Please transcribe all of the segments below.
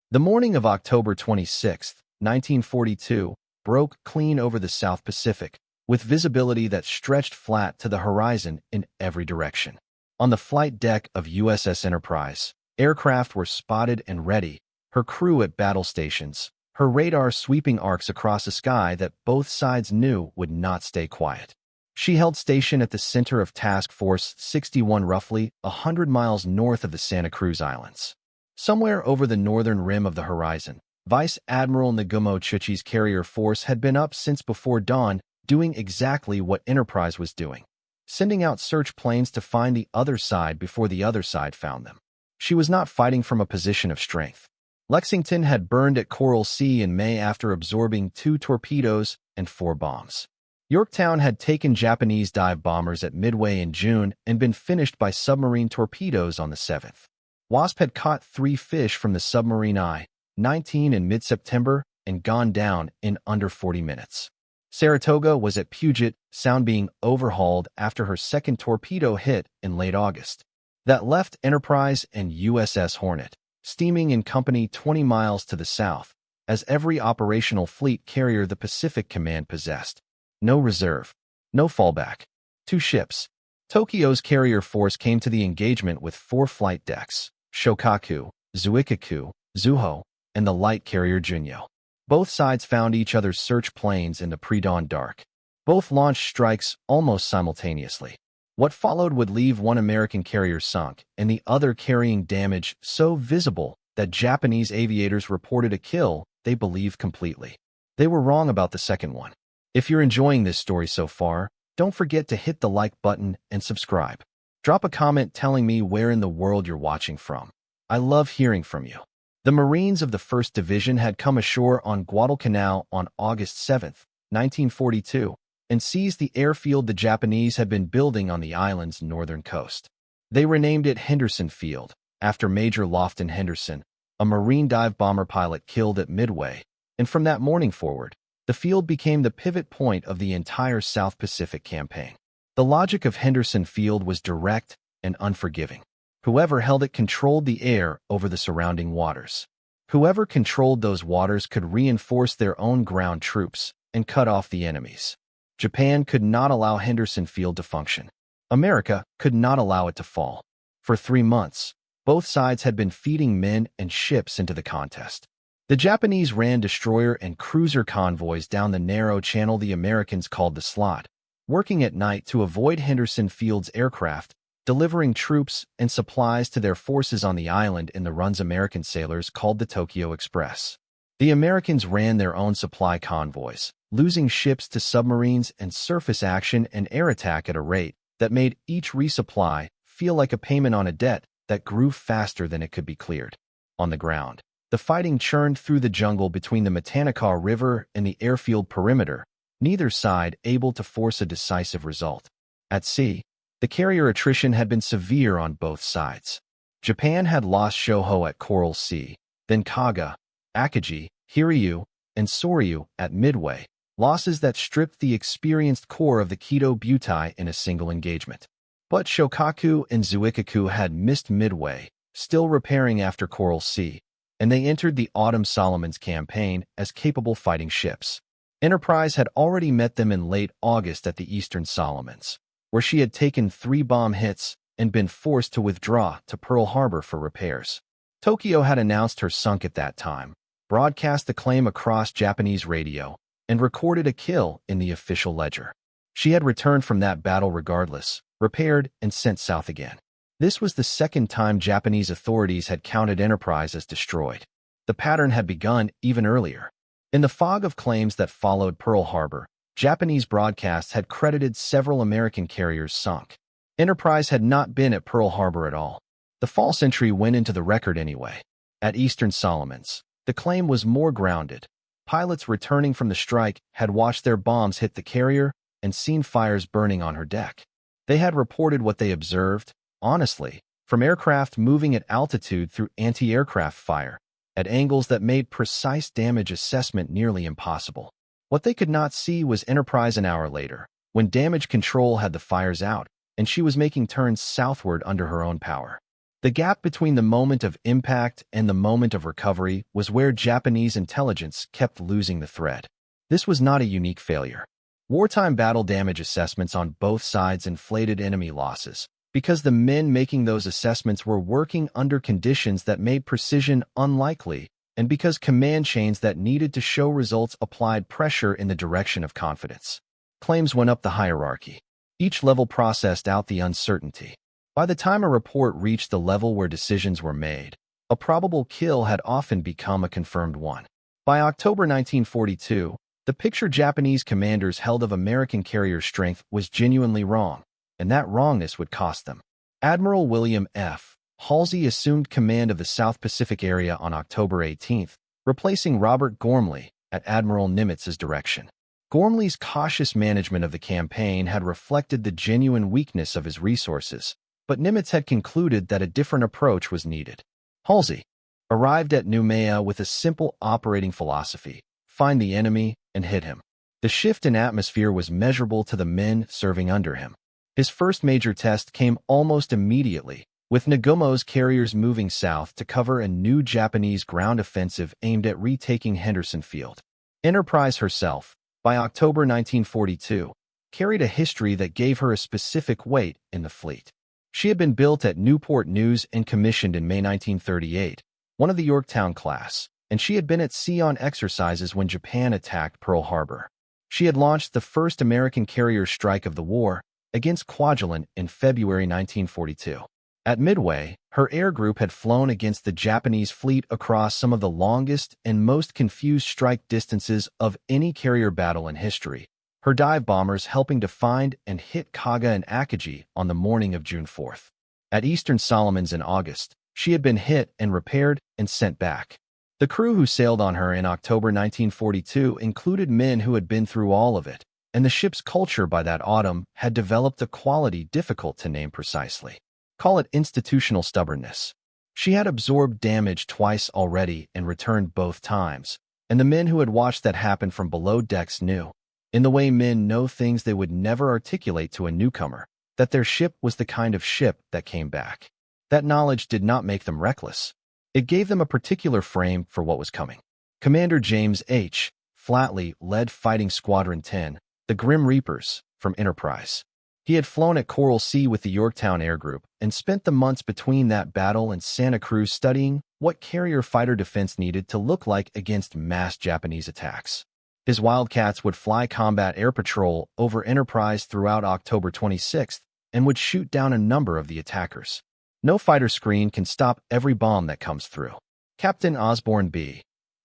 The morning of October 26, 1942, broke clean over the South Pacific, with visibility that stretched flat to the horizon in every direction. On the flight deck of USS Enterprise, aircraft were spotted and ready, her crew at battle stations, her radar sweeping arcs across a sky that both sides knew would not stay quiet. She held station at the center of Task Force 61, roughly 100 miles north of the Santa Cruz Islands. Somewhere over the northern rim of the horizon, Vice Admiral Nagumo Chuchi's carrier force had been up since before dawn, doing exactly what Enterprise was doing, sending out search planes to find the other side before the other side found them. She was not fighting from a position of strength. Lexington had burned at Coral Sea in May after absorbing 2 torpedoes and 4 bombs. Yorktown had taken Japanese dive bombers at Midway in June and been finished by submarine torpedoes on the 7th. Wasp had caught 3 fish from the submarine I-19 in mid-September and gone down in under 40 minutes. Saratoga was at Puget Sound being overhauled after her second torpedo hit in late August. That left Enterprise and USS Hornet steaming in company 20 miles to the south, as every operational fleet carrier the Pacific Command possessed. No reserve, no fallback. 2 ships. Tokyo's carrier force came to the engagement with 4 flight decks: Shokaku, Zuikaku, Zuho, and the light carrier Junyo. Both sides found each other's search planes in the pre-dawn dark. Both launched strikes almost simultaneously. What followed would leave one American carrier sunk and the other carrying damage so visible that Japanese aviators reported a kill they believed completely. They were wrong about the second one. If you're enjoying this story so far, don't forget to hit the like button and subscribe. Drop a comment telling me where in the world you're watching from. I love hearing from you. The Marines of the 1st Division had come ashore on Guadalcanal on August 7, 1942, and seized the airfield the Japanese had been building on the island's northern coast. They renamed it Henderson Field, after Major Lofton Henderson, a Marine dive bomber pilot killed at Midway, and from that morning forward, the field became the pivot point of the entire South Pacific campaign. The logic of Henderson Field was direct and unforgiving. Whoever held it controlled the air over the surrounding waters. Whoever controlled those waters could reinforce their own ground troops and cut off the enemies. Japan could not allow Henderson Field to function. America could not allow it to fall. For 3 months, both sides had been feeding men and ships into the contest. The Japanese ran destroyer and cruiser convoys down the narrow channel the Americans called the Slot, working at night to avoid Henderson Field's aircraft, delivering troops and supplies to their forces on the island in the runs American sailors called the Tokyo Express. The Americans ran their own supply convoys, losing ships to submarines and surface action and air attack at a rate that made each resupply feel like a payment on a debt that grew faster than it could be cleared. On the ground, the fighting churned through the jungle between the Matanacaw River and the airfield perimeter, neither side able to force a decisive result. At sea, the carrier attrition had been severe on both sides. Japan had lost Shoho at Coral Sea, then Kaga, Akagi, Hiryu, and Soryu at Midway, losses that stripped the experienced core of the Kido Butai in a single engagement. But Shokaku and Zuikaku had missed Midway, still repairing after Coral Sea, and they entered the Autumn Solomons campaign as capable fighting ships. Enterprise had already met them in late August at the Eastern Solomons, where she had taken 3 bomb hits and been forced to withdraw to Pearl Harbor for repairs. Tokyo had announced her sunk at that time, broadcast the claim across Japanese radio, and recorded a kill in the official ledger. She had returned from that battle regardless, repaired and sent south again. This was the second time Japanese authorities had counted Enterprise as destroyed. The pattern had begun even earlier. In the fog of claims that followed Pearl Harbor, Japanese broadcasts had credited several American carriers sunk. Enterprise had not been at Pearl Harbor at all. The false entry went into the record anyway. At Eastern Solomons, the claim was more grounded. Pilots returning from the strike had watched their bombs hit the carrier and seen fires burning on her deck. They had reported what they observed, honestly, from aircraft moving at altitude through anti-aircraft fire, at angles that made precise damage assessment nearly impossible. What they could not see was Enterprise an hour later, when damage control had the fires out, and she was making turns southward under her own power. The gap between the moment of impact and the moment of recovery was where Japanese intelligence kept losing the thread. This was not a unique failure. Wartime battle damage assessments on both sides inflated enemy losses, because the men making those assessments were working under conditions that made precision unlikely, and because command chains that needed to show results applied pressure in the direction of confidence. Claims went up the hierarchy. Each level processed out the uncertainty. By the time a report reached the level where decisions were made, a probable kill had often become a confirmed one. By October 1942, the picture Japanese commanders held of American carrier strength was genuinely wrong, and that wrongness would cost them. Admiral William F. Halsey assumed command of the South Pacific area on October 18, replacing Robert Gormley at Admiral Nimitz's direction. Gormley's cautious management of the campaign had reflected the genuine weakness of his resources, but Nimitz had concluded that a different approach was needed. Halsey arrived at Nouméa with a simple operating philosophy: find the enemy and hit him. The shift in atmosphere was measurable to the men serving under him. His first major test came almost immediately, with Nagumo's carriers moving south to cover a new Japanese ground offensive aimed at retaking Henderson Field. Enterprise herself, by October 1942, carried a history that gave her a specific weight in the fleet. She had been built at Newport News and commissioned in May 1938, one of the Yorktown class, and she had been at sea on exercises when Japan attacked Pearl Harbor. She had launched the first American carrier strike of the war against Kwajalein in February 1942. At Midway, her air group had flown against the Japanese fleet across some of the longest and most confused strike distances of any carrier battle in history, her dive bombers helping to find and hit Kaga and Akagi on the morning of June 4th. At Eastern Solomons in August, she had been hit and repaired and sent back. The crew who sailed on her in October 1942 included men who had been through all of it, and the ship's culture by that autumn had developed a quality difficult to name precisely. Call it institutional stubbornness. She had absorbed damage twice already and returned both times, and the men who had watched that happen from below decks knew, in the way men know things they would never articulate to a newcomer, that their ship was the kind of ship that came back. That knowledge did not make them reckless. It gave them a particular frame for what was coming. Commander James H. Flatley led Fighting Squadron 10, the Grim Reapers, from Enterprise. He had flown at Coral Sea with the Yorktown Air Group and spent the months between that battle and Santa Cruz studying what carrier fighter defense needed to look like against mass Japanese attacks. His Wildcats would fly combat air patrol over Enterprise throughout October 26th and would shoot down a number of the attackers. No fighter screen can stop every bomb that comes through. Captain Osborne B.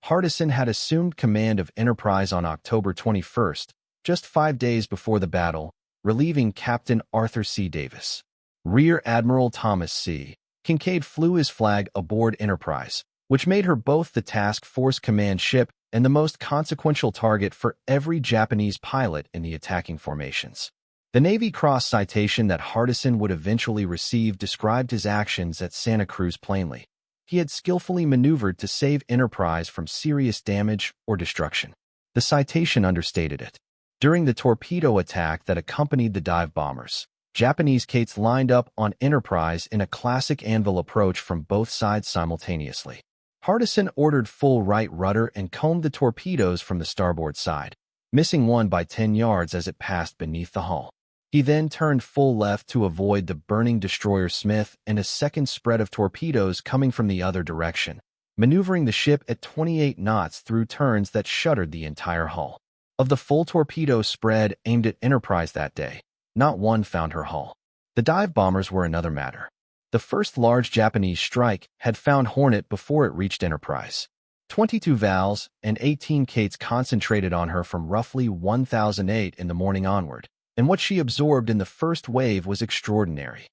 Hardison had assumed command of Enterprise on October 21st, just 5 days before the battle, relieving Captain Arthur C. Davis. Rear Admiral Thomas C. Kincaid flew his flag aboard Enterprise, which made her both the task force command ship and the most consequential target for every Japanese pilot in the attacking formations. The Navy Cross citation that Hardison would eventually receive described his actions at Santa Cruz plainly. He had skillfully maneuvered to save Enterprise from serious damage or destruction. The citation understated it. During the torpedo attack that accompanied the dive bombers, Japanese Kates lined up on Enterprise in a classic anvil approach from both sides simultaneously. Hardison ordered full right rudder and combed the torpedoes from the starboard side, missing one by 10 yards as it passed beneath the hull. He then turned full left to avoid the burning destroyer Smith and a second spread of torpedoes coming from the other direction, maneuvering the ship at 28 knots through turns that shuttered the entire hull. Of the full torpedo spread aimed at Enterprise that day, not one found her hull. The dive bombers were another matter. The first large Japanese strike had found Hornet before it reached Enterprise. 22 Vals and 18 Kates concentrated on her from roughly 1008 in the morning onward, and what she absorbed in the first wave was extraordinary.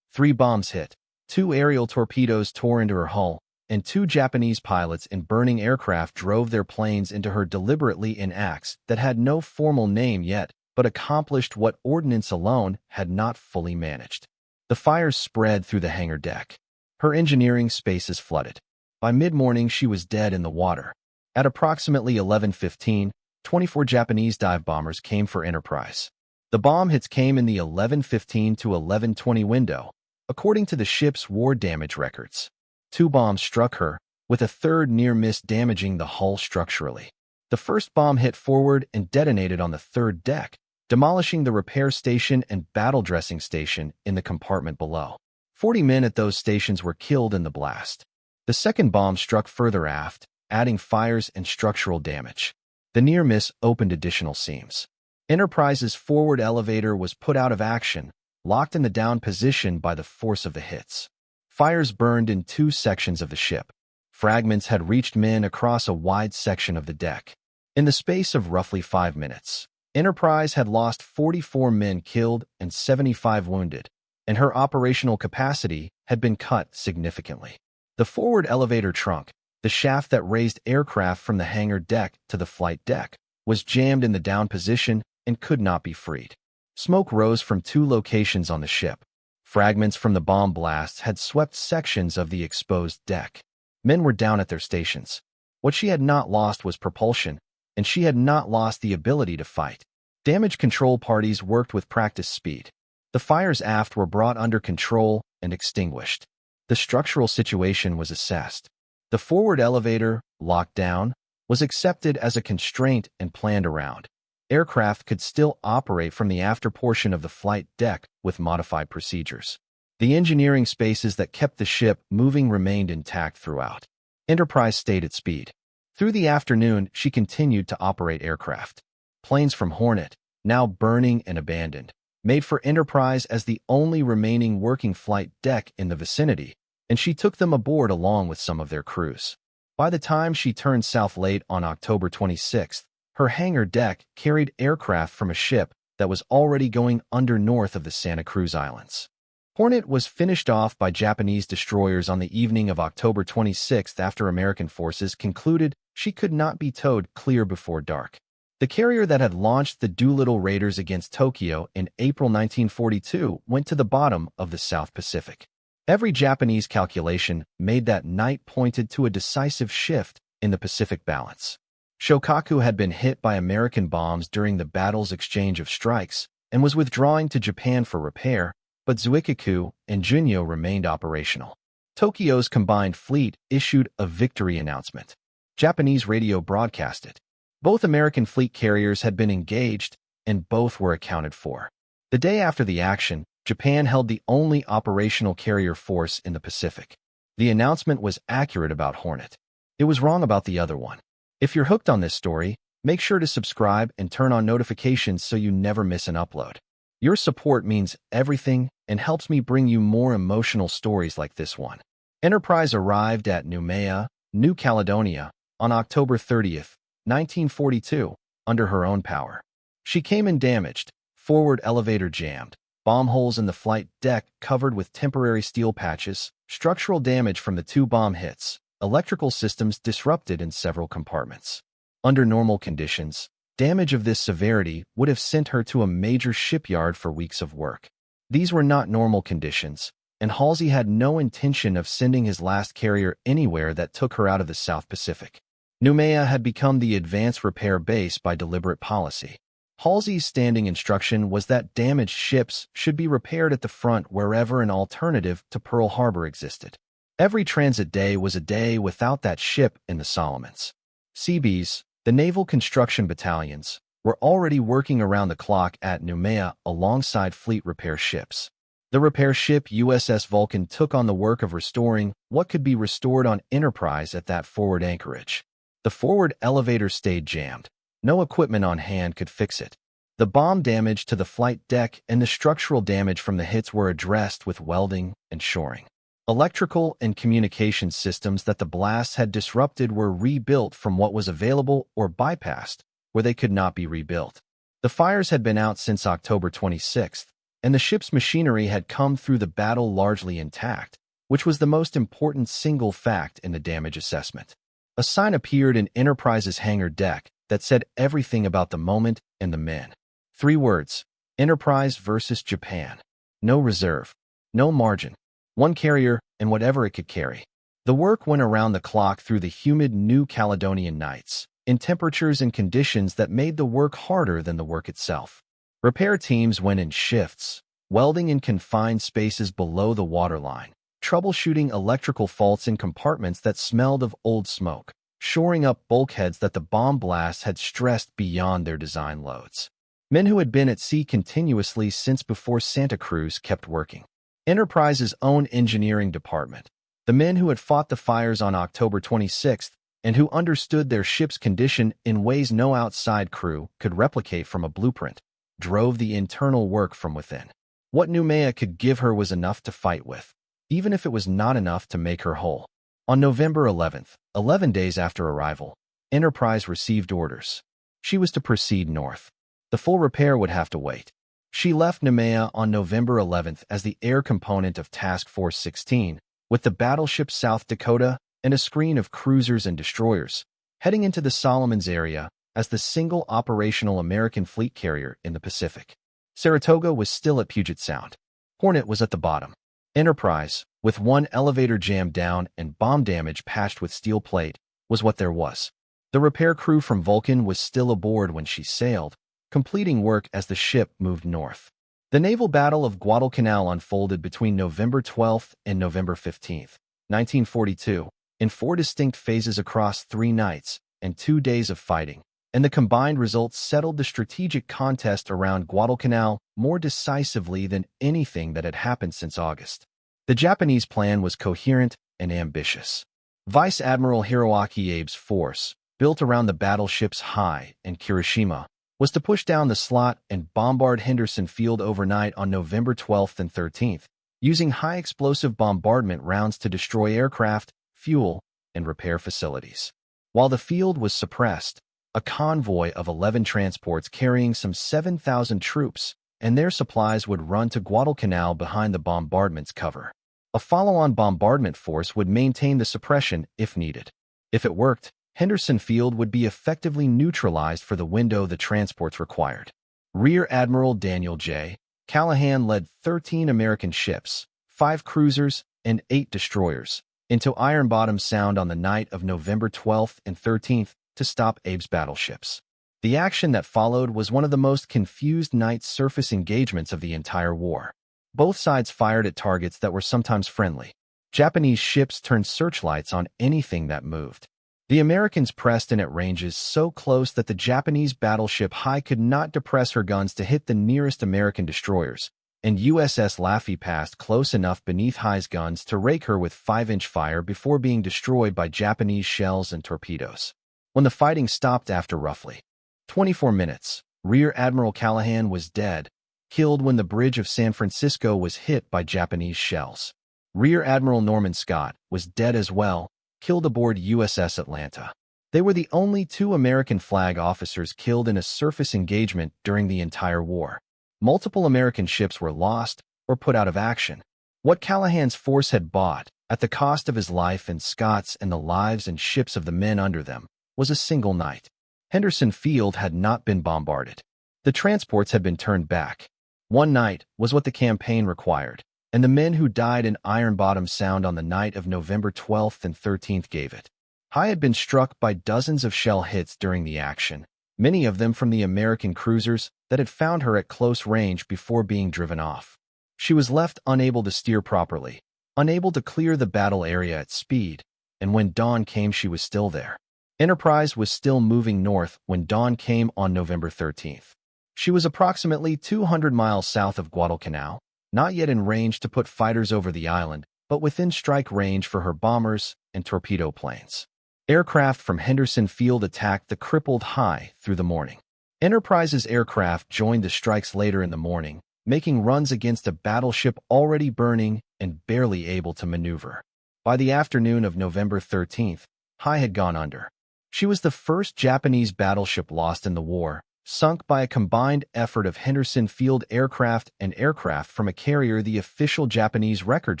3 bombs hit, 2 aerial torpedoes tore into her hull, and 2 Japanese pilots in burning aircraft drove their planes into her deliberately in acts that had no formal name yet, but accomplished what ordnance alone had not fully managed. The fires spread through the hangar deck. Her engineering spaces flooded. By mid-morning, she was dead in the water. At approximately 11:15, 24 Japanese dive bombers came for Enterprise. The bomb hits came in the 11:15 to 11:20 window, according to the ship's war damage records. 2 bombs struck her, with a third near-miss damaging the hull structurally. The first bomb hit forward and detonated on the third deck, demolishing the repair station and battle dressing station in the compartment below. 40 men at those stations were killed in the blast. The second bomb struck further aft, adding fires and structural damage. The near miss opened additional seams. Enterprise's forward elevator was put out of action, locked in the down position by the force of the hits. Fires burned in 2 sections of the ship. Fragments had reached men across a wide section of the deck. In the space of roughly 5 minutes, Enterprise had lost 44 men killed and 75 wounded, and her operational capacity had been cut significantly. The forward elevator trunk, the shaft that raised aircraft from the hangar deck to the flight deck, was jammed in the down position and could not be freed. Smoke rose from 2 locations on the ship. Fragments from the bomb blasts had swept sections of the exposed deck. Men were down at their stations. What she had not lost was propulsion, and she had not lost the ability to fight. Damage control parties worked with practice speed. The fires aft were brought under control and extinguished. The structural situation was assessed. The forward elevator, locked down, was accepted as a constraint and planned around. Aircraft could still operate from the after portion of the flight deck with modified procedures. The engineering spaces that kept the ship moving remained intact throughout. Enterprise stayed at speed. Through the afternoon, she continued to operate aircraft. Planes from Hornet, now burning and abandoned, made for Enterprise as the only remaining working flight deck in the vicinity, and she took them aboard along with some of their crews. By the time she turned south late on October 26th, her hangar deck carried aircraft from a ship that was already going under north of the Santa Cruz Islands. Hornet was finished off by Japanese destroyers on the evening of October 26th after American forces concluded she could not be towed clear before dark. The carrier that had launched the Doolittle raiders against Tokyo in April 1942 went to the bottom of the South Pacific. Every Japanese calculation made that night pointed to a decisive shift in the Pacific balance. Shokaku had been hit by American bombs during the battle's exchange of strikes and was withdrawing to Japan for repair, but Zuikaku and Junyo remained operational. Tokyo's combined fleet issued a victory announcement. Japanese radio broadcast it. Both American fleet carriers had been engaged, and both were accounted for. The day after the action, Japan held the only operational carrier force in the Pacific. The announcement was accurate about Hornet. It was wrong about the other one. If you're hooked on this story, make sure to subscribe and turn on notifications so you never miss an upload. Your support means everything and helps me bring you more emotional stories like this one. Enterprise arrived at Nouméa, New Caledonia, on October 30th, 1942, under her own power. She came in damaged, forward elevator jammed, bomb holes in the flight deck covered with temporary steel patches, structural damage from the 2 bomb hits, electrical systems disrupted in several compartments. Under normal conditions, damage of this severity would have sent her to a major shipyard for weeks of work. These were not normal conditions, and Halsey had no intention of sending his last carrier anywhere that took her out of the South Pacific. Nouméa had become the advanced repair base by deliberate policy. Halsey's standing instruction was that damaged ships should be repaired at the front wherever an alternative to Pearl Harbor existed. Every transit day was a day without that ship in the Solomons. Seabees, the naval construction battalions, were already working around the clock at Nouméa alongside fleet repair ships. The repair ship USS Vulcan took on the work of restoring what could be restored on Enterprise at that forward anchorage. The forward elevator stayed jammed. No equipment on hand could fix it. The bomb damage to the flight deck and the structural damage from the hits were addressed with welding and shoring. Electrical and communication systems that the blasts had disrupted were rebuilt from what was available or bypassed where they could not be rebuilt. The fires had been out since October 26th, and the ship's machinery had come through the battle largely intact, which was the most important single fact in the damage assessment. A sign appeared in Enterprise's hangar deck that said everything about the moment and the men. 3 words: Enterprise versus Japan. No reserve, no margin. 1 carrier and whatever it could carry. The work went around the clock through the humid New Caledonian nights, in temperatures and conditions that made the work harder than the work itself. Repair teams went in shifts, welding in confined spaces below the waterline, troubleshooting electrical faults in compartments that smelled of old smoke, shoring up bulkheads that the bomb blast had stressed beyond their design loads. Men who had been at sea continuously since before Santa Cruz kept working. Enterprise's own engineering department, the men who had fought the fires on October 26th and who understood their ship's condition in ways no outside crew could replicate from a blueprint, drove the internal work from within. What Nouméa could give her was enough to fight with, even if it was not enough to make her whole. On November 11th, 11 days after arrival, Enterprise received orders. She was to proceed north. The full repair would have to wait. She left Nouméa on November 11th as the air component of Task Force 16, with the battleship South Dakota and a screen of cruisers and destroyers, heading into the Solomons area as the single operational American fleet carrier in the Pacific. Saratoga was still at Puget Sound. Hornet was at the bottom. Enterprise, with one elevator jammed down and bomb damage patched with steel plate, was what there was. The repair crew from Vulcan was still aboard when she sailed, completing work as the ship moved north. The Naval Battle of Guadalcanal unfolded between November 12th and November 15th, 1942, in 4 distinct phases across 3 nights and 2 days of fighting, and the combined results settled the strategic contest around Guadalcanal more decisively than anything that had happened since August. The Japanese plan was coherent and ambitious. Vice Admiral Hiroaki Abe's force, built around the battleships Hiei and Kirishima, was to push down the slot and bombard Henderson Field overnight on November 12th and 13th, using high-explosive bombardment rounds to destroy aircraft, fuel, and repair facilities. While the field was suppressed, a convoy of 11 transports carrying some 7,000 troops and their supplies would run to Guadalcanal behind the bombardment's cover. A follow-on bombardment force would maintain the suppression if needed. If it worked, Henderson Field would be effectively neutralized for the window the transports required. Rear Admiral Daniel J. Callahan led 13 American ships, 5 cruisers, and 8 destroyers into Ironbottom Sound on the night of November 12th and 13th to stop Abe's battleships. The action that followed was one of the most confused night surface engagements of the entire war. Both sides fired at targets that were sometimes friendly. Japanese ships turned searchlights on anything that moved. The Americans pressed in at ranges so close that the Japanese battleship Hiei could not depress her guns to hit the nearest American destroyers, and USS Laffey passed close enough beneath Hiei's guns to rake her with 5-inch fire before being destroyed by Japanese shells and torpedoes. When the fighting stopped after roughly 24 minutes, Rear Admiral Callahan was dead, killed when the bridge of San Francisco was hit by Japanese shells. Rear Admiral Norman Scott was dead as well, killed aboard USS Atlanta. They were the only 2 American flag officers killed in a surface engagement during the entire war. Multiple American ships were lost or put out of action. What Callahan's force had bought, at the cost of his life and Scott's and the lives and ships of the men under them, was a single night. Henderson Field had not been bombarded. The transports had been turned back. One night was what the campaign required, and the men who died in Ironbottom Sound on the night of November 12th and 13th gave it. Hiei had been struck by dozens of shell hits during the action, many of them from the American cruisers that had found her at close range before being driven off. She was left unable to steer properly, unable to clear the battle area at speed, and when dawn came she was still there. Enterprise was still moving north when dawn came on November 13th. She was approximately 200 miles south of Guadalcanal, not yet in range to put fighters over the island, but within strike range for her bombers and torpedo planes. Aircraft from Henderson Field attacked the crippled Hiei through the morning. Enterprise's aircraft joined the strikes later in the morning, making runs against a battleship already burning and barely able to maneuver. By the afternoon of November 13th, Hiei had gone under. She was the first Japanese battleship lost in the war, sunk by a combined effort of Henderson Field aircraft and aircraft from a carrier the official Japanese record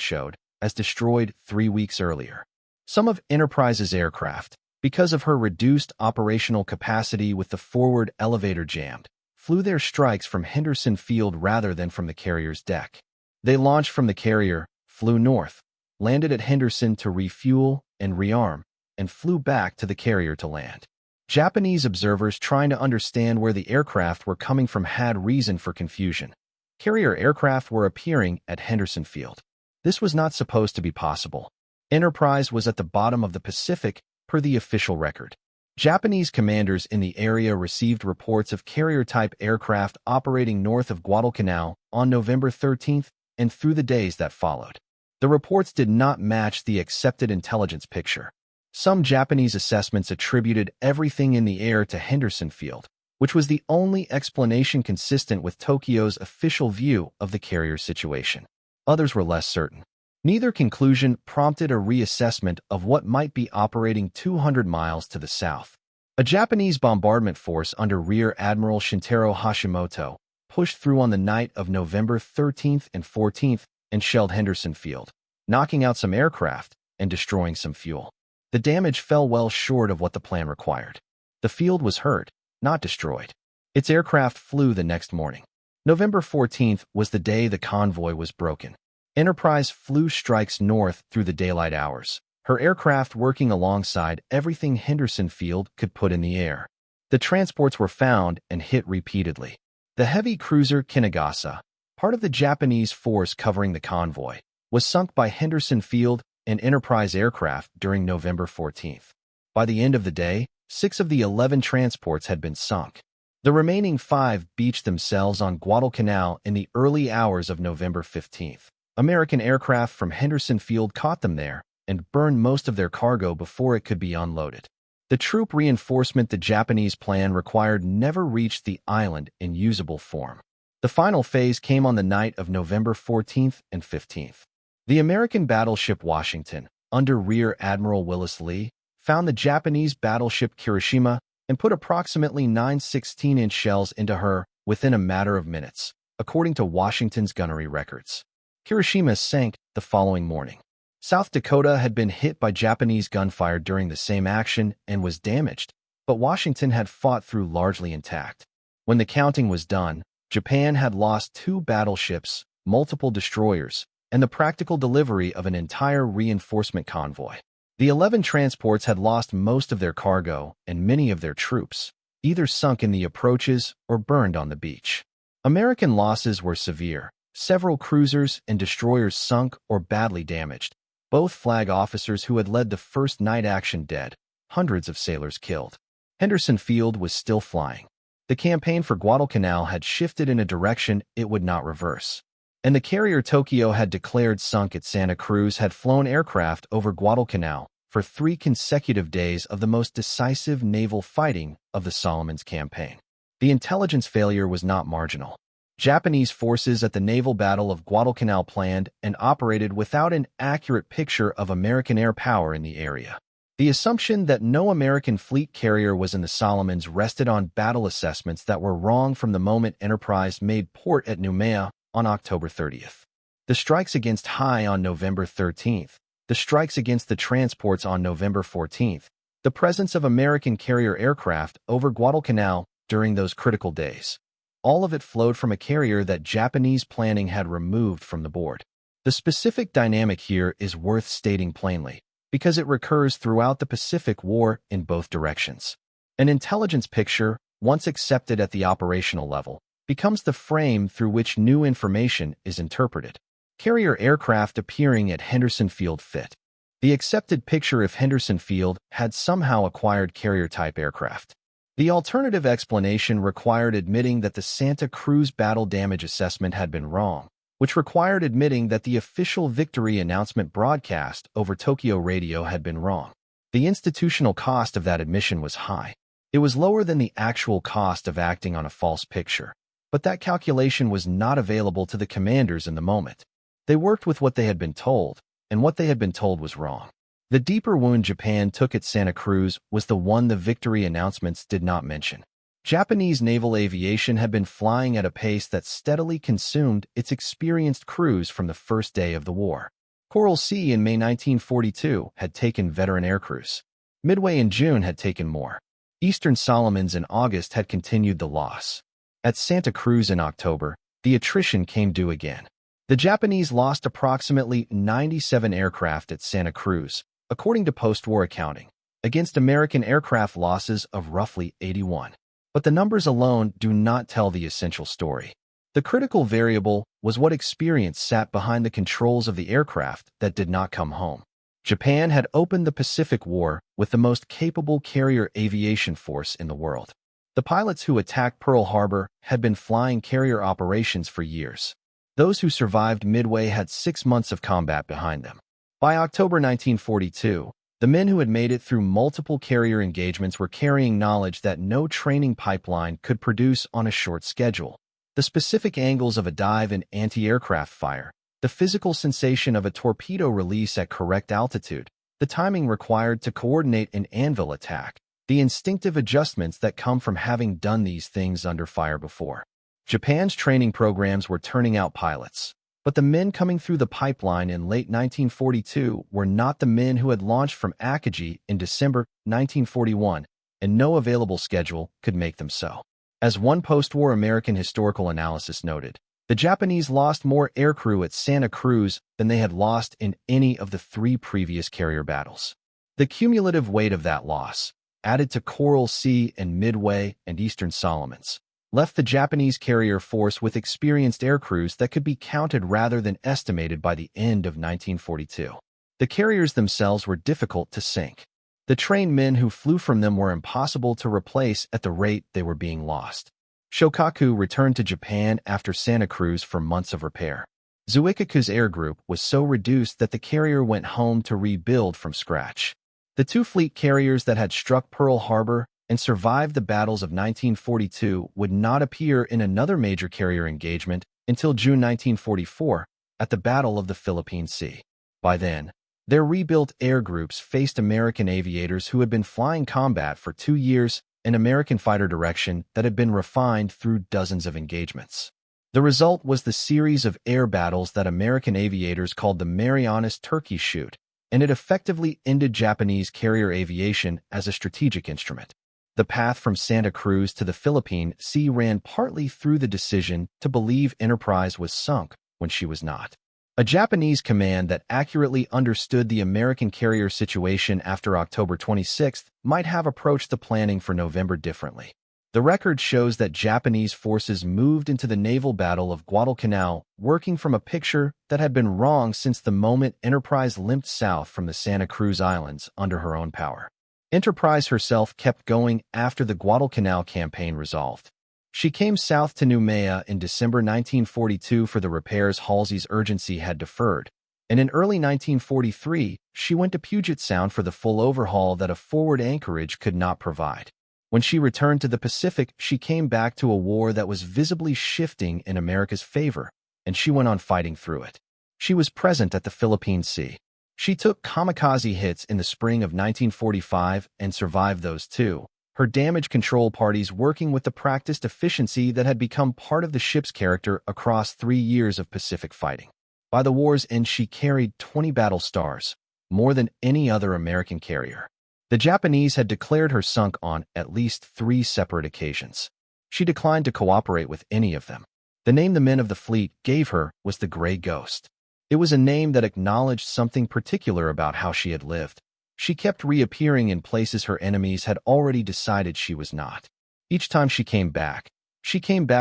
showed as destroyed 3 weeks earlier. Some of Enterprise's aircraft, because of her reduced operational capacity with the forward elevator jammed, flew their strikes from Henderson Field rather than from the carrier's deck. They launched from the carrier, flew north, landed at Henderson to refuel and rearm, and flew back to the carrier to land. Japanese observers trying to understand where the aircraft were coming from had reason for confusion. Carrier aircraft were appearing at Henderson Field. This was not supposed to be possible. Enterprise was at the bottom of the Pacific, per the official record. Japanese commanders in the area received reports of carrier-type aircraft operating north of Guadalcanal on November 13th and through the days that followed. The reports did not match the accepted intelligence picture. Some Japanese assessments attributed everything in the air to Henderson Field, which was the only explanation consistent with Tokyo's official view of the carrier situation. Others were less certain. Neither conclusion prompted a reassessment of what might be operating 200 miles to the south. A Japanese bombardment force under Rear Admiral Shintaro Hashimoto pushed through on the night of November 13th and 14th and shelled Henderson Field, knocking out some aircraft and destroying some fuel. The damage fell well short of what the plan required. The field was hurt, not destroyed. Its aircraft flew the next morning. November 14th was the day the convoy was broken. Enterprise flew strikes north through the daylight hours, her aircraft working alongside everything Henderson Field could put in the air. The transports were found and hit repeatedly. The heavy cruiser Kinagasa, part of the Japanese force covering the convoy, was sunk by Henderson Field and Enterprise aircraft during November 14th. By the end of the day, 6 of the 11 transports had been sunk. The remaining 5 beached themselves on Guadalcanal in the early hours of November 15th. American aircraft from Henderson Field caught them there and burned most of their cargo before it could be unloaded. The troop reinforcement the Japanese plan required never reached the island in usable form. The final phase came on the night of November 14th and 15th. The American battleship Washington, under Rear Admiral Willis Lee, found the Japanese battleship Kirishima and put approximately 9 16-inch shells into her within a matter of minutes, according to Washington's gunnery records. Kirishima sank the following morning. South Dakota had been hit by Japanese gunfire during the same action and was damaged, but Washington had fought through largely intact. When the counting was done, Japan had lost 2 battleships, multiple destroyers, and the practical delivery of an entire reinforcement convoy. The 11 transports had lost most of their cargo and many of their troops, either sunk in the approaches or burned on the beach. American losses were severe. Several cruisers and destroyers sunk or badly damaged. Both flag officers who had led the first night action dead. Hundreds of sailors killed. Henderson Field was still flying. The campaign for Guadalcanal had shifted in a direction it would not reverse. And the carrier Tokyo had declared sunk at Santa Cruz had flown aircraft over Guadalcanal for 3 consecutive days of the most decisive naval fighting of the Solomons campaign. The intelligence failure was not marginal. Japanese forces at the Naval Battle of Guadalcanal planned and operated without an accurate picture of American air power in the area. The assumption that no American fleet carrier was in the Solomons rested on battle assessments that were wrong from the moment Enterprise made port at Nouméa on October 30th. The strikes against Hiei on November 13th, the strikes against the transports on November 14th, the presence of American carrier aircraft over Guadalcanal during those critical days. All of it flowed from a carrier that Japanese planning had removed from the board. The specific dynamic here is worth stating plainly, because it recurs throughout the Pacific War in both directions. An intelligence picture, once accepted at the operational level, becomes the frame through which new information is interpreted. Carrier aircraft appearing at Henderson Field fit. The accepted picture if Henderson Field had somehow acquired carrier-type aircraft. The alternative explanation required admitting that the Santa Cruz battle damage assessment had been wrong, which required admitting that the official victory announcement broadcast over Tokyo radio had been wrong. The institutional cost of that admission was high. It was lower than the actual cost of acting on a false picture, but that calculation was not available to the commanders in the moment. They worked with what they had been told, and what they had been told was wrong. The deeper wound Japan took at Santa Cruz was the one the victory announcements did not mention. Japanese naval aviation had been flying at a pace that steadily consumed its experienced crews from the first day of the war. Coral Sea in May 1942 had taken veteran aircrews. Midway in June had taken more. Eastern Solomons in August had continued the loss. At Santa Cruz in October, the attrition came due again. The Japanese lost approximately 97 aircraft at Santa Cruz, according to post-war accounting, against American aircraft losses of roughly 81. But the numbers alone do not tell the essential story. The critical variable was what experience sat behind the controls of the aircraft that did not come home. Japan had opened the Pacific War with the most capable carrier aviation force in the world. The pilots who attacked Pearl Harbor had been flying carrier operations for years. Those who survived Midway had 6 months of combat behind them. By October 1942, the men who had made it through multiple carrier engagements were carrying knowledge that no training pipeline could produce on a short schedule. The specific angles of a dive in anti-aircraft fire, the physical sensation of a torpedo release at correct altitude, the timing required to coordinate an anvil attack, the instinctive adjustments that come from having done these things under fire before. Japan's training programs were turning out pilots, but the men coming through the pipeline in late 1942 were not the men who had launched from Akagi in December 1941, and no available schedule could make them so. As one post-war American historical analysis noted, the Japanese lost more aircrew at Santa Cruz than they had lost in any of the 3 previous carrier battles. The cumulative weight of that loss, added to Coral Sea and Midway and Eastern Solomons, left the Japanese carrier force with experienced aircrews that could be counted rather than estimated by the end of 1942. The carriers themselves were difficult to sink. The trained men who flew from them were impossible to replace at the rate they were being lost. Shokaku returned to Japan after Santa Cruz for months of repair. Zuikaku's air group was so reduced that the carrier went home to rebuild from scratch. The 2 fleet carriers that had struck Pearl Harbor and survived the battles of 1942 would not appear in another major carrier engagement until June 1944 at the Battle of the Philippine Sea. By then, their rebuilt air groups faced American aviators who had been flying combat for 2 years in American fighter direction that had been refined through dozens of engagements. The result was the series of air battles that American aviators called the Marianas Turkey Shoot, and it effectively ended Japanese carrier aviation as a strategic instrument. The path from Santa Cruz to the Philippine Sea ran partly through the decision to believe Enterprise was sunk when she was not. A Japanese command that accurately understood the American carrier situation after October 26 might have approached the planning for November differently. The record shows that Japanese forces moved into the Naval Battle of Guadalcanal working from a picture that had been wrong since the moment Enterprise limped south from the Santa Cruz Islands under her own power. Enterprise herself kept going after the Guadalcanal campaign resolved. She came south to Nouméa in December 1942 for the repairs Halsey's urgency had deferred, and in early 1943, she went to Puget Sound for the full overhaul that a forward anchorage could not provide. When she returned to the Pacific, she came back to a war that was visibly shifting in America's favor, and she went on fighting through it. She was present at the Philippine Sea. She took kamikaze hits in the spring of 1945 and survived those too, her damage control parties working with the practiced efficiency that had become part of the ship's character across 3 years of Pacific fighting. By the war's end, she carried 20 battle stars, more than any other American carrier. The Japanese had declared her sunk on at least 3 separate occasions. She declined to cooperate with any of them. The name the men of the fleet gave her was the Gray Ghost. It was a name that acknowledged something particular about how she had lived. She kept reappearing in places her enemies had already decided she was not. Each time she came back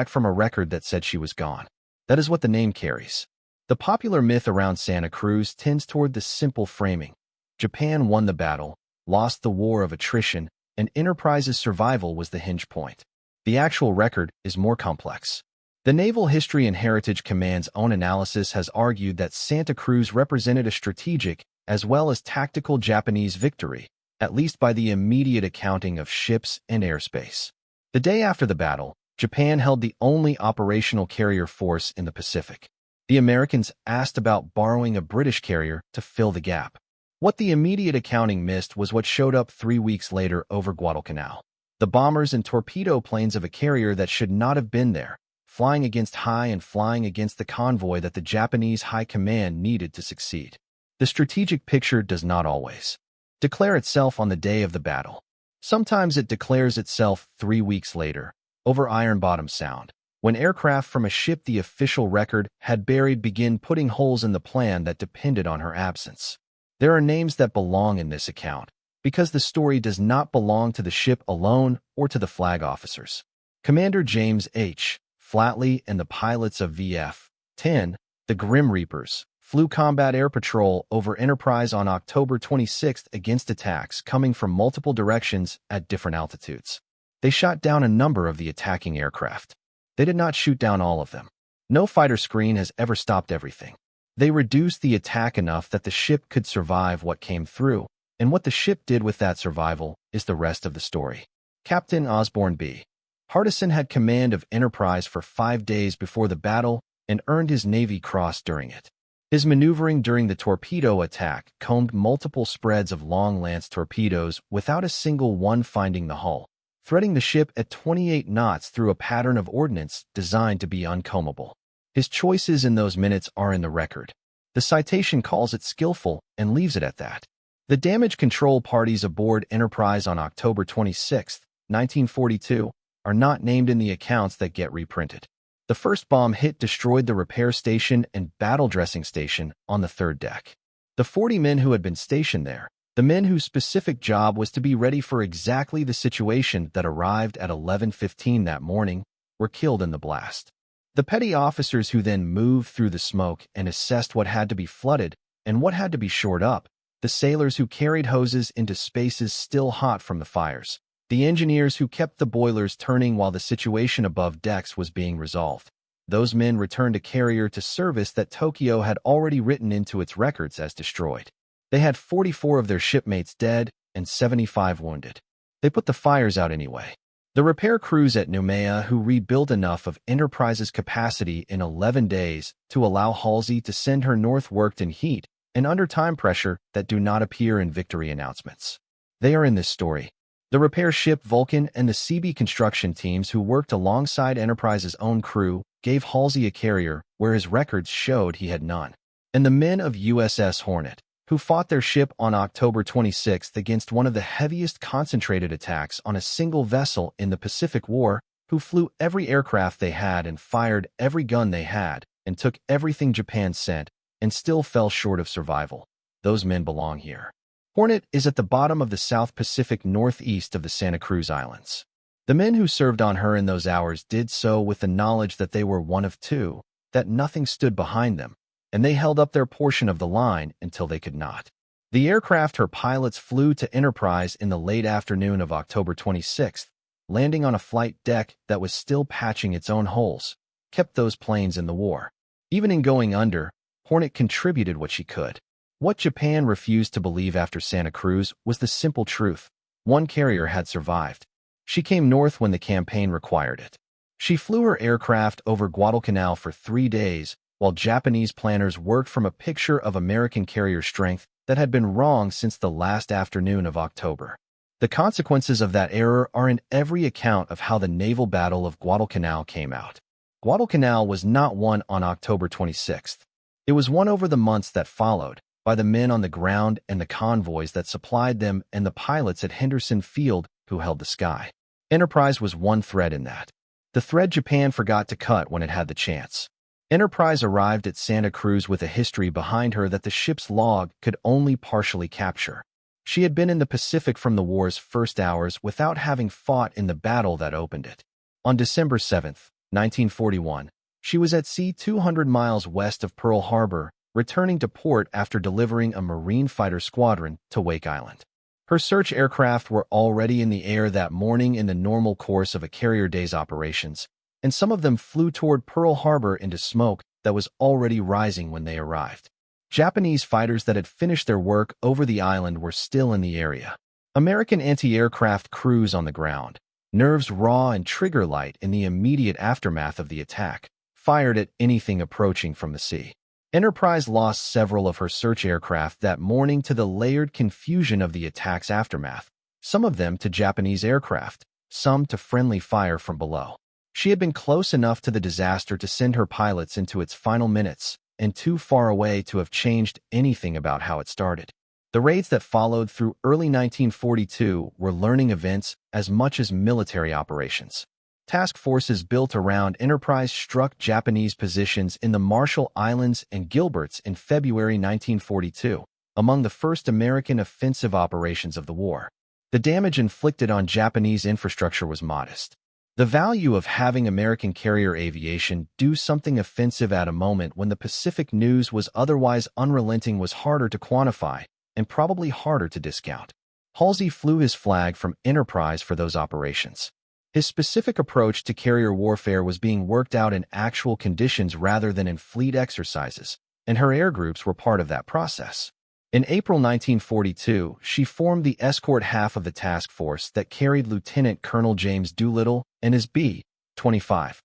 from a record that said she was gone. That is what the name carries. The popular myth around Santa Cruz tends toward this simple framing. Japan won the battle, lost the war of attrition, and Enterprise's survival was the hinge point. The actual record is more complex. The Naval History and Heritage Command's own analysis has argued that Santa Cruz represented a strategic as well as tactical Japanese victory, at least by the immediate accounting of ships and airspace. The day after the battle, Japan held the only operational carrier force in the Pacific. The Americans asked about borrowing a British carrier to fill the gap. What the immediate accounting missed was what showed up 3 weeks later over Guadalcanal. The bombers and torpedo planes of a carrier that should not have been there, flying against high and flying against the convoy that the Japanese High Command needed to succeed. The strategic picture does not always declare itself on the day of the battle. Sometimes it declares itself 3 weeks later, over Ironbottom Sound, when aircraft from a ship the official record had buried begin putting holes in the plan that depended on her absence. There are names that belong in this account, because the story does not belong to the ship alone or to the flag officers. Commander James H. Flatley and the pilots of VF-10, the Grim Reapers, flew combat air patrol over Enterprise on October 26 against attacks coming from multiple directions at different altitudes. They shot down a number of the attacking aircraft. They did not shoot down all of them. No fighter screen has ever stopped everything. They reduced the attack enough that the ship could survive what came through, and what the ship did with that survival is the rest of the story. Captain Osborne B. Hardison had command of Enterprise for 5 days before the battle and earned his Navy Cross during it. His maneuvering during the torpedo attack combed multiple spreads of long lance torpedoes without a single one finding the hull, threading the ship at 28 knots through a pattern of ordnance designed to be uncombable. His choices in those minutes are in the record. The citation calls it skillful and leaves it at that. The damage control parties aboard Enterprise on October 26, 1942, are not named in the accounts that get reprinted. The first bomb hit destroyed the repair station and battle dressing station on the third deck. The 40 men who had been stationed there, the men whose specific job was to be ready for exactly the situation that arrived at 11:15 that morning, were killed in the blast. The petty officers who then moved through the smoke and assessed what had to be flooded and what had to be shored up, the sailors who carried hoses into spaces still hot from the fires, the engineers who kept the boilers turning while the situation above decks was being resolved. Those men returned a carrier to service that Tokyo had already written into its records as destroyed. They had 44 of their shipmates dead and 75 wounded. They put the fires out anyway. The repair crews at Nouméa who rebuilt enough of Enterprise's capacity in 11 days to allow Halsey to send her north worked in heat and under time pressure that do not appear in victory announcements. They are in this story. The repair ship Vulcan and the CB construction teams who worked alongside Enterprise's own crew gave Halsey a carrier where his records showed he had none. And the men of USS Hornet, who fought their ship on October 26 against one of the heaviest concentrated attacks on a single vessel in the Pacific War, who flew every aircraft they had and fired every gun they had and took everything Japan sent and still fell short of survival. Those men belong here. Hornet is at the bottom of the South Pacific northeast of the Santa Cruz Islands. The men who served on her in those hours did so with the knowledge that they were one of two, that nothing stood behind them, and they held up their portion of the line until they could not. The aircraft her pilots flew to Enterprise in the late afternoon of October 26th, landing on a flight deck that was still patching its own holes, kept those planes in the war. Even in going under, Hornet contributed what she could. What Japan refused to believe after Santa Cruz was the simple truth. One carrier had survived. She came north when the campaign required it. She flew her aircraft over Guadalcanal for 3 days, while Japanese planners worked from a picture of American carrier strength that had been wrong since the last afternoon of October. The consequences of that error are in every account of how the Naval Battle of Guadalcanal came out. Guadalcanal was not won on October 26th. It was won over the months that followed, by the men on the ground and the convoys that supplied them and the pilots at Henderson Field who held the sky. Enterprise was one thread in that. The thread Japan forgot to cut when it had the chance. Enterprise arrived at Santa Cruz with a history behind her that the ship's log could only partially capture. She had been in the Pacific from the war's first hours without having fought in the battle that opened it. On December 7, 1941, she was at sea 200 miles west of Pearl Harbor, returning to port after delivering a Marine fighter squadron to Wake Island. Her search aircraft were already in the air that morning in the normal course of a carrier day's operations, and some of them flew toward Pearl Harbor into smoke that was already rising when they arrived. Japanese fighters that had finished their work over the island were still in the area. American anti-aircraft crews on the ground, nerves raw and trigger light in the immediate aftermath of the attack, fired at anything approaching from the sea. Enterprise lost several of her search aircraft that morning to the layered confusion of the attack's aftermath, some of them to Japanese aircraft, some to friendly fire from below. She had been close enough to the disaster to send her pilots into its final minutes, and too far away to have changed anything about how it started. The raids that followed through early 1942 were learning events as much as military operations. Task forces built around Enterprise struck Japanese positions in the Marshall Islands and Gilberts in February 1942, among the first American offensive operations of the war. The damage inflicted on Japanese infrastructure was modest. The value of having American carrier aviation do something offensive at a moment when the Pacific news was otherwise unrelenting was harder to quantify and probably harder to discount. Halsey flew his flag from Enterprise for those operations. His specific approach to carrier warfare was being worked out in actual conditions rather than in fleet exercises, and her air groups were part of that process. In April 1942, she formed the escort half of the task force that carried Lieutenant Colonel James Doolittle and his B-25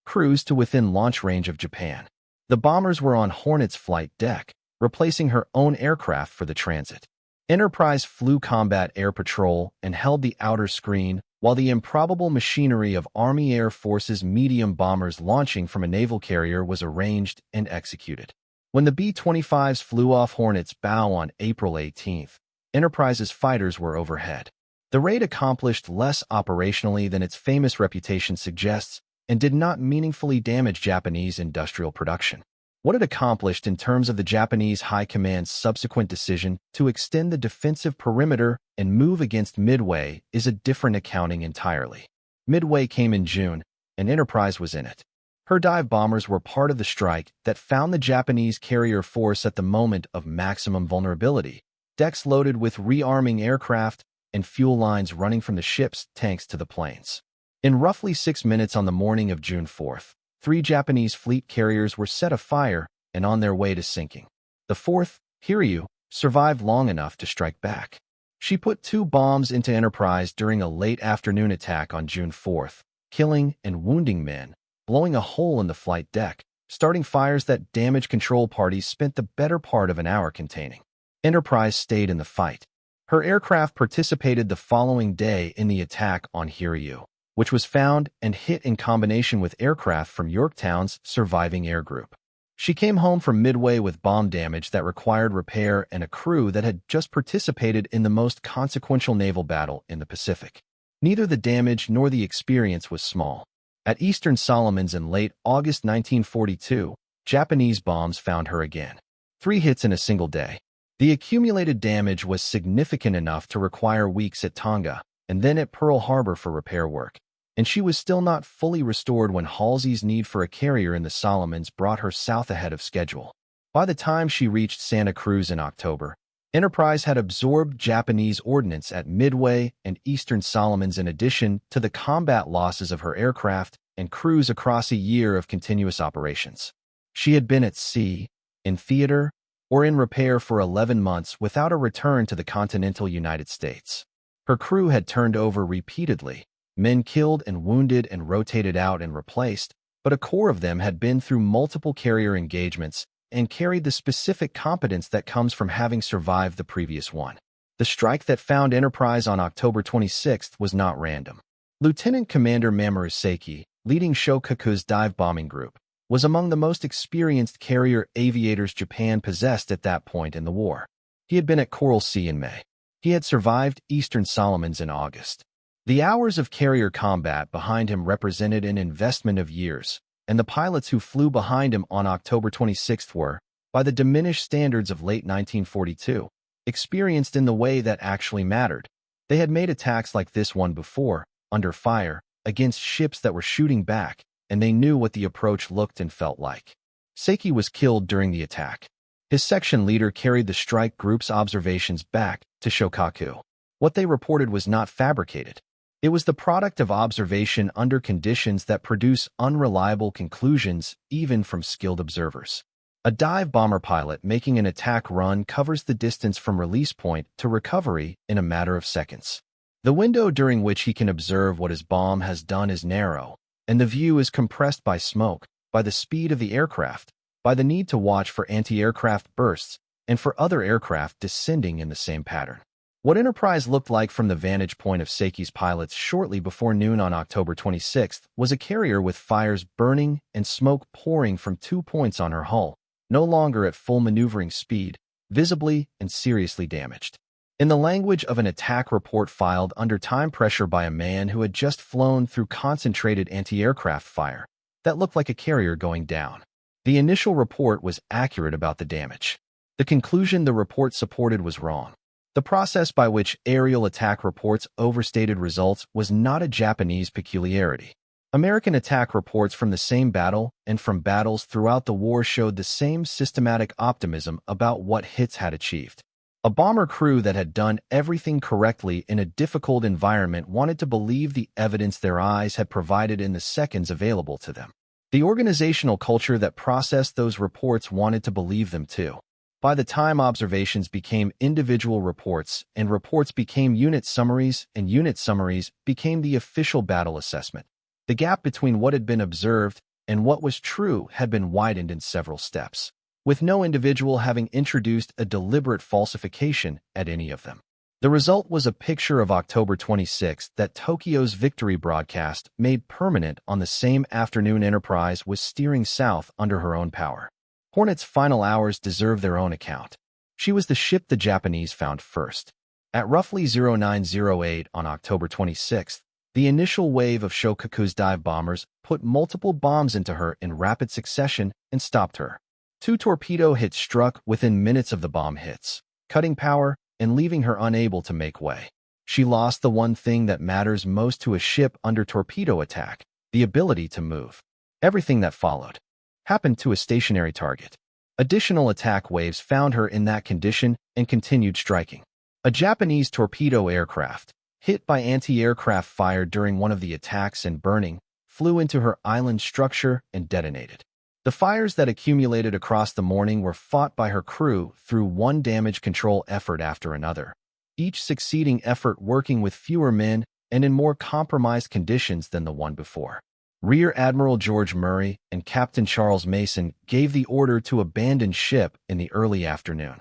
crews to within launch range of Japan. The bombers were on Hornet's flight deck, replacing her own aircraft for the transit. Enterprise flew combat air patrol and held the outer screen, while the improbable machinery of Army Air Force's medium bombers launching from a naval carrier was arranged and executed. When the B-25s flew off Hornet's bow on April 18th, Enterprise's fighters were overhead. The raid accomplished less operationally than its famous reputation suggests and did not meaningfully damage Japanese industrial production. What it accomplished in terms of the Japanese High Command's subsequent decision to extend the defensive perimeter and move against Midway is a different accounting entirely. Midway came in June, and Enterprise was in it. Her dive bombers were part of the strike that found the Japanese carrier force at the moment of maximum vulnerability, decks loaded with rearming aircraft and fuel lines running from the ship's tanks to the planes. In roughly 6 minutes on the morning of June 4th, 3 Japanese fleet carriers were set afire and on their way to sinking. The fourth, Hiei, survived long enough to strike back. She put 2 bombs into Enterprise during a late afternoon attack on June 4th, killing and wounding men, blowing a hole in the flight deck, starting fires that damage control parties spent the better part of an hour containing. Enterprise stayed in the fight. Her aircraft participated the following day in the attack on Hiei, which was found and hit in combination with aircraft from Yorktown's surviving air group. She came home from Midway with bomb damage that required repair and a crew that had just participated in the most consequential naval battle in the Pacific. Neither the damage nor the experience was small. At Eastern Solomons in late August 1942, Japanese bombs found her again. 3 hits in a single day. The accumulated damage was significant enough to require weeks at Tonga and then at Pearl Harbor for repair work, and she was still not fully restored when Halsey's need for a carrier in the Solomons brought her south ahead of schedule. By the time she reached Santa Cruz in October, Enterprise had absorbed Japanese ordnance at Midway and Eastern Solomons in addition to the combat losses of her aircraft and crews across a year of continuous operations. She had been at sea, in theater, or in repair for 11 months without a return to the continental United States. Her crew had turned over repeatedly, men killed and wounded and rotated out and replaced, but a core of them had been through multiple carrier engagements and carried the specific competence that comes from having survived the previous one. The strike that found Enterprise on October 26th was not random. Lieutenant Commander Mamoru Seiki, leading Shokaku's dive bombing group, was among the most experienced carrier aviators Japan possessed at that point in the war. He had been at Coral Sea in May. He had survived Eastern Solomons in August. The hours of carrier combat behind him represented an investment of years, and the pilots who flew behind him on October 26th were, by the diminished standards of late 1942, experienced in the way that actually mattered. They had made attacks like this one before, under fire, against ships that were shooting back, and they knew what the approach looked and felt like. Seiki was killed during the attack. His section leader carried the strike group's observations back to Shokaku. What they reported was not fabricated. It was the product of observation under conditions that produce unreliable conclusions, even from skilled observers. A dive bomber pilot making an attack run covers the distance from release point to recovery in a matter of seconds. The window during which he can observe what his bomb has done is narrow, and the view is compressed by smoke, by the speed of the aircraft, by the need to watch for anti-aircraft bursts, and for other aircraft descending in the same pattern. What Enterprise looked like from the vantage point of Seiki's pilots shortly before noon on October 26th was a carrier with fires burning and smoke pouring from 2 points on her hull, no longer at full maneuvering speed, visibly and seriously damaged. In the language of an attack report filed under time pressure by a man who had just flown through concentrated anti-aircraft fire, that looked like a carrier going down. The initial report was accurate about the damage. The conclusion the report supported was wrong. The process by which aerial attack reports overstated results was not a Japanese peculiarity. American attack reports from the same battle and from battles throughout the war showed the same systematic optimism about what hits had achieved. A bomber crew that had done everything correctly in a difficult environment wanted to believe the evidence their eyes had provided in the seconds available to them. The organizational culture that processed those reports wanted to believe them too. By the time observations became individual reports and reports became unit summaries and unit summaries became the official battle assessment, the gap between what had been observed and what was true had been widened in several steps, with no individual having introduced a deliberate falsification at any of them. The result was a picture of October 26 that Tokyo's victory broadcast made permanent on the same afternoon Enterprise was steering south under her own power. Hornet's final hours deserve their own account. She was the ship the Japanese found first. At roughly 0908 on October 26, the initial wave of Shokaku's dive bombers put multiple bombs into her in rapid succession and stopped her. 2 torpedo hits struck within minutes of the bomb hits, cutting power and leaving her unable to make way. She lost the one thing that matters most to a ship under torpedo attack, the ability to move. Everything that followed happened to a stationary target. Additional attack waves found her in that condition and continued striking. A Japanese torpedo aircraft, hit by anti-aircraft fire during one of the attacks and burning, flew into her island structure and detonated. The fires that accumulated across the morning were fought by her crew through one damage control effort after another, each succeeding effort working with fewer men and in more compromised conditions than the one before. Rear Admiral George Murray and Captain Charles Mason gave the order to abandon ship in the early afternoon.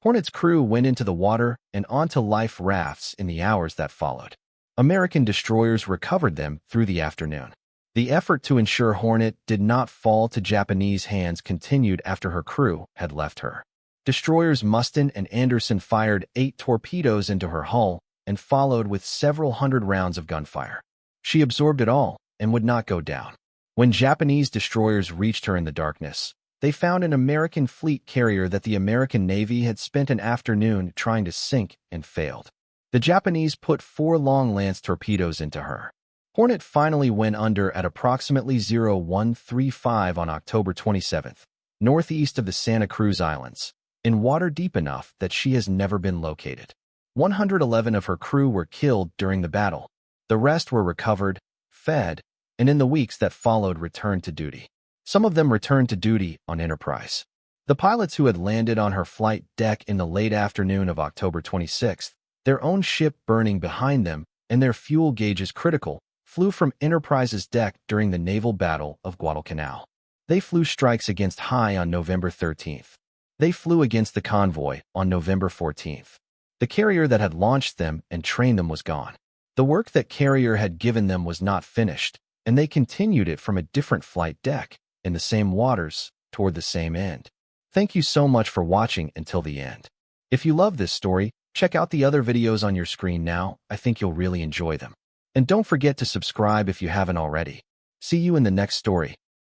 Hornet's crew went into the water and onto life rafts in the hours that followed. American destroyers recovered them through the afternoon. The effort to ensure Hornet did not fall to Japanese hands continued after her crew had left her. Destroyers Mustin and Anderson fired 8 torpedoes into her hull and followed with several hundred rounds of gunfire. She absorbed it all and would not go down. When Japanese destroyers reached her in the darkness, they found an American fleet carrier that the American Navy had spent an afternoon trying to sink and failed. The Japanese put 4 long lance torpedoes into her. Hornet finally went under at approximately 0135 on October 27, northeast of the Santa Cruz Islands, in water deep enough that she has never been located. 111 of her crew were killed during the battle. The rest were recovered, fed, and in the weeks that followed returned to duty. Some of them returned to duty on Enterprise. The pilots who had landed on her flight deck in the late afternoon of October 26, their own ship burning behind them and their fuel gauges critical, flew from Enterprise's deck during the Naval Battle of Guadalcanal. They flew strikes against Hiei on November 13. They flew against the convoy on November 14. The carrier that had launched them and trained them was gone. The work that carrier had given them was not finished, and they continued it from a different flight deck, in the same waters, toward the same end. Thank you so much for watching until the end. If you love this story, check out the other videos on your screen now. I think you'll really enjoy them. And don't forget to subscribe if you haven't already. See you in the next story.